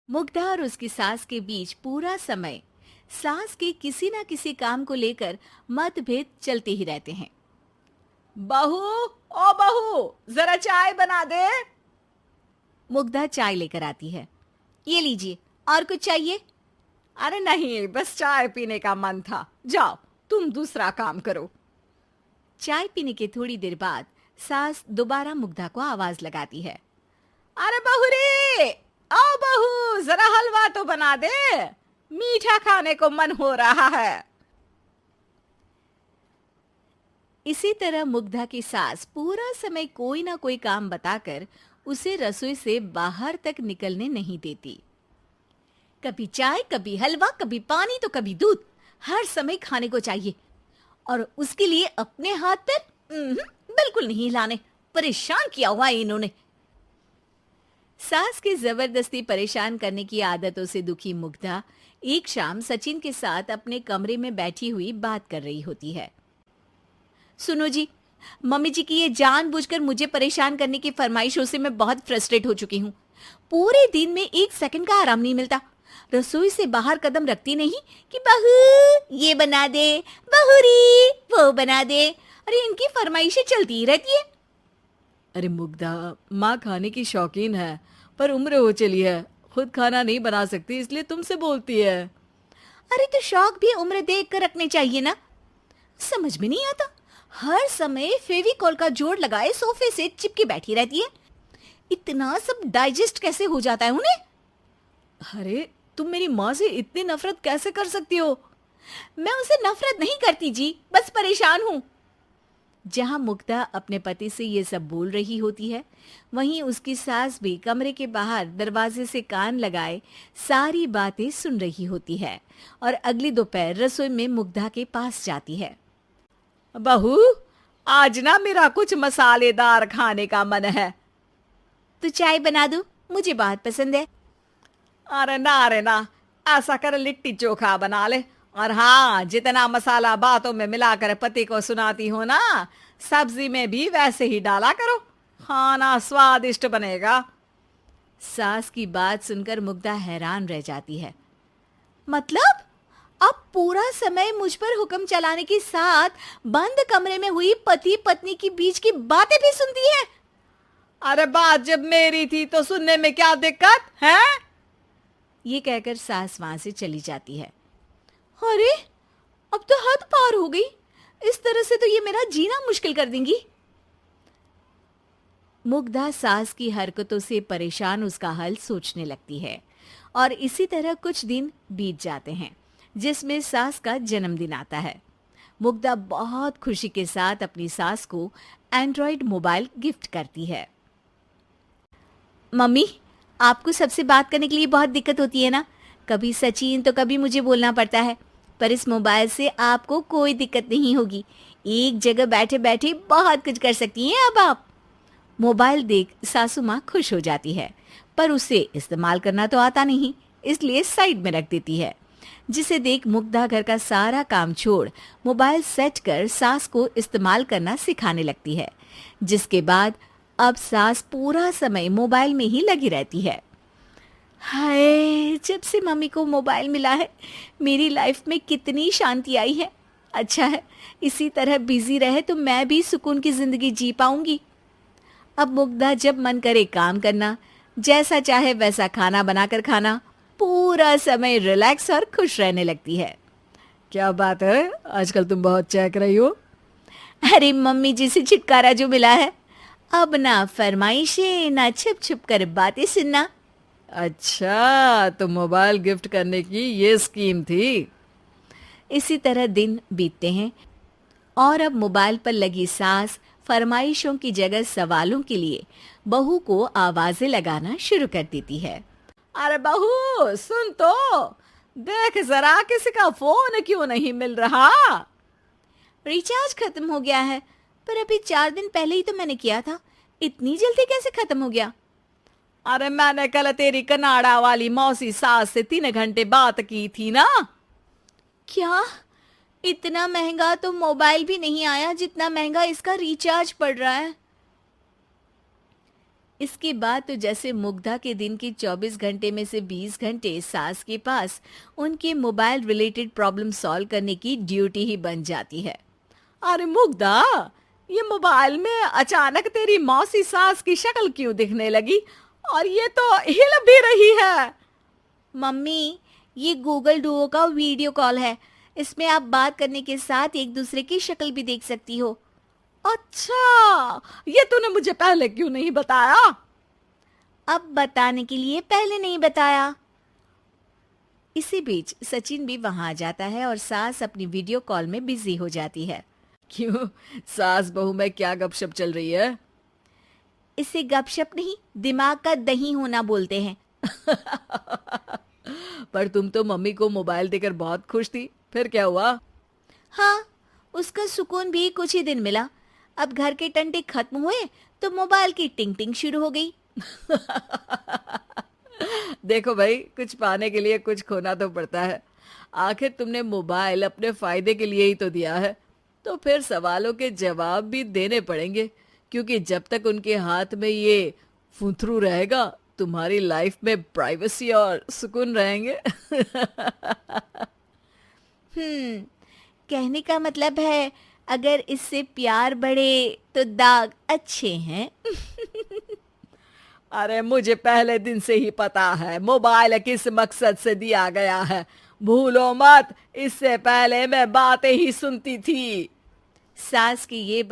मुग्धा और उसकी सास के बीच पूरा समय सास के किसी ना किसी काम को लेकर मतभेद चलते ही रहते हैं। बहू, ओ बहू, जरा चाय बना दे। मुग्धा चाय लेकर आती है। ये लीजिए, और कुछ चाहिए? अरे नहीं, बस चाय पीने का मन था। जाओ, तुम दूसरा काम करो। चाय पीने के थोड़ी देर बाद सास दोबारा मुग्धा को आवाज लगाती है। अरे बहू रे, आओ बहू, जरा हलवा तो बना दे, मीठा खाने को मन हो रहा है। इसी तरह मुग्धा की सास पूरा समय कोई ना कोई काम बताकर उसे रसोई से बाहर तक निकलने नहीं देती। कभी चाय, कभी हलवा, कभी पानी तो कभी दूध, हर समय खाने को चाहिए और उसके लिए अपने हाथ पर बिल्कुल नहीं हिलाने। परेशान किया हुआ है इन्होंने। सास की जबरदस्ती परेशान करने की आदतों से दुखी मुग्धा एक शाम सचिन के साथ अपने कमरे में बैठी हुई बात कर रही होती है। सुनो जी, मम्मी जी की ये जानबूझकर मुझे परेशान करने की फरमाइशों से मैं बहुत फ्रस्ट्रेट हो चुकी हूँ। पूरे दिन में एक सेकंड का आराम नहीं मिलता। रसोई से बाहर कदम रखती नहीं कि बहू ये बना दे, बहू री वो बना दे। अरे इनकी फरमाइशें चलती ही रहती है। अरे मुग्धा, माँ खाने की शौकीन है, पर उम्र हो चली है, खुद खाना नहीं बना सकती, इसलिए तुमसे बोलती है। अरे तो शौक भी उम्र देख कर रखने चाहिए ना। समझ में नहीं आता, हर समय फेविकॉल का जोड़ लगाए सोफे से चिपके बैठी रहती है। इतना सब डाइजेस्ट कैसे हो जाता है उन्हें? अरे तुम मेरी माँ से इतनी नफरत कैसे कर सकती हो? मैं उनसे नफरत नहीं करती जी, बस परेशान हूँ। जहां मुग्धा अपने पति से ये सब बोल रही होती है, वहीं उसकी सास भी कमरे के बाहर दरवाजे से कान लगाए सारी बातें सुन रही होती है और अगली दोपहर रसोई में मुग्धा के पास जाती है। बहू, आज ना मेरा कुछ मसालेदार खाने का मन है। तो चाय बना दूं? मुझे बहुत पसंद है। अरे ना, ऐसा कर लिट्टी चोखा बना ले। और हाँ, जितना मसाला बातों में मिलाकर पति को सुनाती हो ना, सब्जी में भी वैसे ही डाला करो, खाना स्वादिष्ट बनेगा। सास की बात सुनकर मुग्धा हैरान रह जाती है। मतलब अब पूरा समय मुझ पर हुक्म चलाने के साथ बंद कमरे में हुई पति पत्नी की बीच की बातें भी सुनती है? अरे बात जब मेरी थी तो सुनने में क्या दिक्कत है? ये कहकर सास वहां से चली जाती है। अरे अब तो हद पार हो गई। इस तरह से तो ये मेरा जीना मुश्किल कर देंगी। मुग्धा सास की हरकतों से परेशान उसका हल सोचने लगती है और इसी तरह कुछ दिन बीत जाते हैं, जिसमें सास का जन्मदिन आता है। मुग्धा बहुत खुशी के साथ अपनी सास को एंड्रॉइड मोबाइल गिफ्ट करती है। मम्मी, आपको सबसे बात करने के लिए बहुत दिक्कत होती है ना? कभी सचिन तो कभी मुझे बोलना पड़ता है, पर इस मोबाइल से आपको कोई दिक्कत नहीं होगी। एक जगह बैठे बैठे बहुत कुछ कर सकती हैं अब आप। मोबाइल देख सासू माँ खुश हो जाती है, पर उसे इस्तेमाल करना तो आता नहीं, इसलिए साइड में रख देती है। जिसे देख मुग्धा घर का सारा काम छोड़ मोबाइल सेट कर सास को इस्तेमाल करना सिखाने लगती है, जिसके बाद अब सास पूरा समय मोबाइल में ही लगी रहती है। हाय, जब से मम्मी को मोबाइल मिला है मेरी लाइफ में कितनी शांति आई है। अच्छा है, इसी तरह बिजी रहे तो मैं भी सुकून की जिंदगी जी पाऊंगी। अब मुग्धा जब मन करे काम करना, जैसा चाहे वैसा खाना बनाकर खाना, पूरा समय रिलैक्स और खुश रहने लगती है। क्या बात है, आजकल तुम बहुत चहक रही हो। अरे मम्मी जी से छुटकारा जो मिला है, अब ना फरमाइशें ना छुप छुप कर बातें सुनना। अच्छा, तो मोबाइल गिफ्ट करने की ये स्कीम थी। इसी तरह दिन बीतते हैं और अब मोबाइल पर लगी सास फरमाइशों की जगह सवालों के लिए बहू को आवाजें लगाना शुरू कर देती है। अरे बहू सुन तो, देख जरा किसी का फोन क्यों नहीं मिल रहा? रिचार्ज खत्म हो गया है, पर अभी 4 दिन पहले ही तो मैंने किया था। इतनी जल्दी कैसे खत्म हो गया? अरे मैंने कल तेरी कनाडा वाली मौसी सास से 3 घंटे बात की थी ना। क्या? इतना महंगा तो मोबाइल भी नहीं आया जितना महंगा इसका रिचार्ज पड़ रहा है। इसके बाद तो जैसे मुग्धा के दिन के 24 घंटे में से 20 घंटे सास के पास उनके मोबाइल रिलेटेड प्रॉब्लम सॉल्व करने की ड्यूटी ही बन जाती है। अरे मुग्धा, ये मोबाइल में अचानक तेरी मौसी सास की शक्ल क्यों दिखने लगी? और ये तो हिल भी रही है। मम्मी, ये गूगल डुओ का वीडियो कॉल है। इसमें आप बात करने के साथ एक दूसरे की शक्ल भी देख सकती हो। अच्छा, ये तूने मुझे पहले क्यों नहीं बताया? अब बताने के लिए पहले नहीं बताया। इसी बीच सचिन भी वहां आ जाता है और सास अपनी वीडियो कॉल में बिजी हो जाती है। क्यों, सास बहू में क्या गपशप चल रही है? इसे गपशप नहीं, दिमाग का दही होना बोलते हैं। पर तुम तो मम्मी को मोबाइल देकर बहुत खुश थी, फिर क्या हुआ? हाँ, उसका सुकून भी कुछ ही दिन मिला। अब घर के टंटे खत्म हुए तो मोबाइल की टिंग टिंग शुरू हो गई। देखो भाई, कुछ पाने के लिए कुछ खोना तो पड़ता है। आखिर तुमने मोबाइल अपने फायदे के लिए ही तो दिया है, तो फिर सवालों के जवाब भी देने पड़ेंगे, क्योंकि जब तक उनके हाथ में ये फुंथरू रहेगा, तुम्हारी लाइफ में प्राइवेसी और सुकून रहेंगे। कहने का मतलब है अगर इससे प्यार बढ़े तो दाग अच्छे हैं। अरे मुझे पहले दिन से ही पता है मोबाइल किस मकसद से दिया गया है। भूलो मत, इससे पहले मैं बातें ही सुनती थी। सास की ये